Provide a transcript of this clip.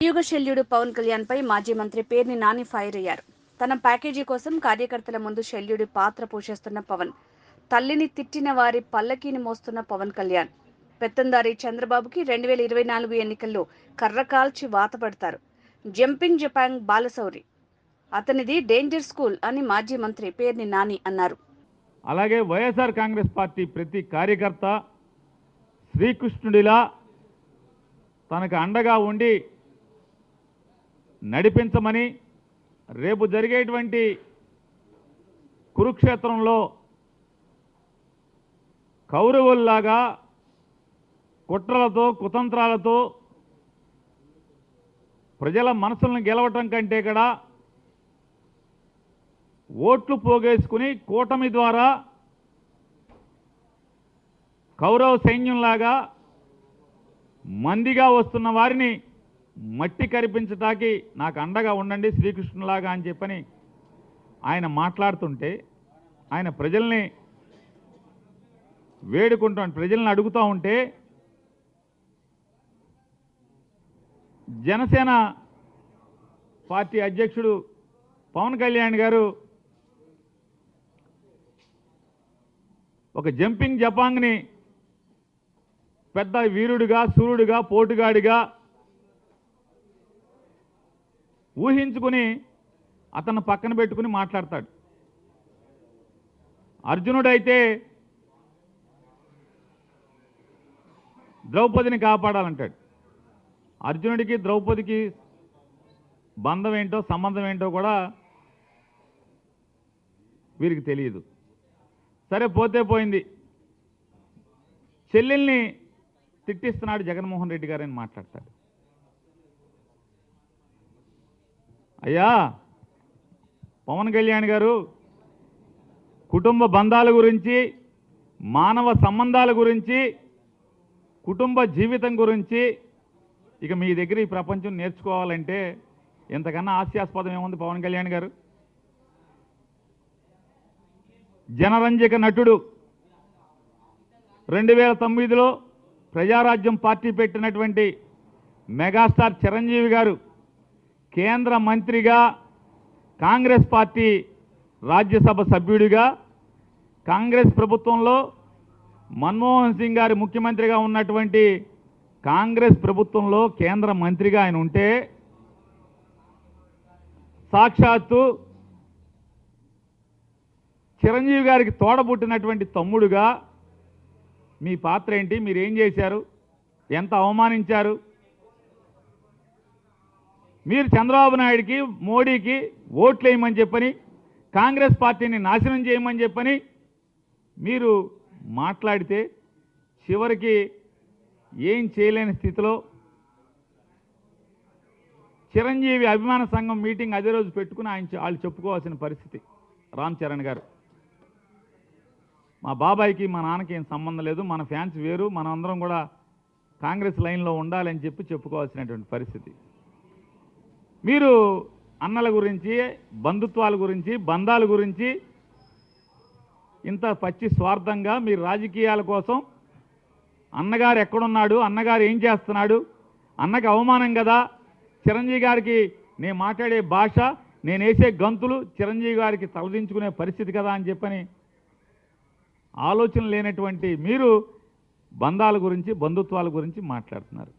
కలియుగ శల్యుడు పవన్ కళ్యాణ్ పై మాజీ మంత్రి పేర్ని నాని ఫైర్ అయ్యారు. తన ప్యాకేజీ కోసం కార్యకర్తల ముందు శల్యుడి పాత్ర పోషిస్తున్న పవన్, తల్లిని తిట్టిన వారి పల్లకీని మోస్తున్న పవన్ కళ్యాణ్, పెత్తందారి చంద్రబాబుకి 2024 ఎన్నికల్లో కర్రకాల్చి వాత పెడతారు. జంపింగ్ జపాంగ్ బాలశౌరి, అతనిది డేంజర్ స్కూల్ అని మాజీ మంత్రి పేర్ని నాని అన్నారు. అలాగే వైఎస్ఆర్ కాంగ్రెస్ పార్టీ ప్రతి కార్యకర్త శ్రీకృష్ణుడిలా తనకు అండగా ఉండి నడిపించమని, రేపు జరిగేటువంటి కురుక్షేత్రంలో కౌరవుల్లాగా కుట్రలతో కుతంత్రాలతో ప్రజల మనసులను గెలవటం కంటే కూడా ఓట్లు పోగేసుకుని కూటమి ద్వారా కౌరవ సైన్యంలాగా మందిగా వస్తున్న వారిని మట్టి కరిపించటానికి నాకు అండగా ఉండండి శ్రీకృష్ణులాగా అని చెప్పని ఆయన మాట్లాడుతుంటే, ఆయన ప్రజల్ని ప్రజల్ని అడుగుతూ ఉంటే, జనసేన పార్టీ అధ్యక్షుడు పవన్ కళ్యాణ్ గారు ఒక జంపింగ్ జపాంగ్ని పెద్ద వీరుడిగా, సూర్యుడిగా, పోటుగాడిగా ఊహించుకుని అతను పక్కన పెట్టుకుని మాట్లాడతాడు. అర్జునుడైతే ద్రౌపదిని కాపాడాలంటాడు. అర్జునుడికి ద్రౌపదికి బంధం ఏంటో సంబంధం ఏంటో కూడా వీరికి తెలియదు. సరే, పోతే పోయింది. చెల్లెల్ని తిట్టిస్తున్నాడు జగన్మోహన్ రెడ్డి గారని మాట్లాడతాడు. అయ్యా పవన్ కళ్యాణ్ గారు, కుటుంబ బంధాల గురించి, మానవ సంబంధాల గురించి, కుటుంబ జీవితం గురించి ఇక మీ దగ్గర ఈ ప్రపంచం నేర్చుకోవాలంటే ఎంతకన్నా హాస్యాస్పదం ఏముంది పవన్ కళ్యాణ్ గారు? జనరంజక నటుడు 2009లో ప్రజారాజ్యం పార్టీ పెట్టినటువంటి మెగాస్టార్ చిరంజీవి గారు కేంద్ర మంత్రిగా, కాంగ్రెస్ పార్టీ రాజ్యసభ సభ్యుడిగా, కాంగ్రెస్ ప్రభుత్వంలో మన్మోహన్ సింగ్ గారి ముఖ్యమంత్రిగా ఉన్నటువంటి కాంగ్రెస్ ప్రభుత్వంలో కేంద్ర మంత్రిగా ఆయన ఉంటే, సాక్షాత్తు చిరంజీవి గారికి తోడబుట్టినటువంటి తమ్ముడుగా మీ పాత్ర ఏంటి? మీరేం చేశారు? ఎంత అవమానించారు? మీరు చంద్రబాబు నాయుడికి, మోడీకి ఓట్లు వేయమని చెప్పని, కాంగ్రెస్ పార్టీని నాశనం చేయమని చెప్పని మీరు మాట్లాడితే, చివరికి ఏం చేయలేని స్థితిలో చిరంజీవి అభిమాన సంఘం మీటింగ్ అదే రోజు పెట్టుకుని వాళ్ళు చెప్పుకోవాల్సిన పరిస్థితి. రామ్ చరణ్ గారు, మా బాబాయికి మా నాన్నకి ఏం సంబంధం లేదు, మన ఫ్యాన్స్ వేరు, మనం అందరం కూడా కాంగ్రెస్ లైన్లో ఉండాలని చెప్పుకోవాల్సినటువంటి పరిస్థితి. మీరు అన్నల గురించి, బంధుత్వాల గురించి, బంధాల గురించి ఇంత పచ్చి స్వార్థంగా మీరు రాజకీయాల కోసం అన్నగారు ఎక్కడున్నాడు, అన్నగారు ఏం చేస్తున్నాడు, అన్నకి అవమానం కదా, చిరంజీవి గారికి నేను మాట్లాడే భాష, నేను వేసే గంతులు చిరంజీవి గారికి తలదించుకునే పరిస్థితి కదా అని చెప్పని ఆలోచన లేనటువంటి మీరు బంధాల గురించి, బంధుత్వాల గురించి మాట్లాడుతున్నారు.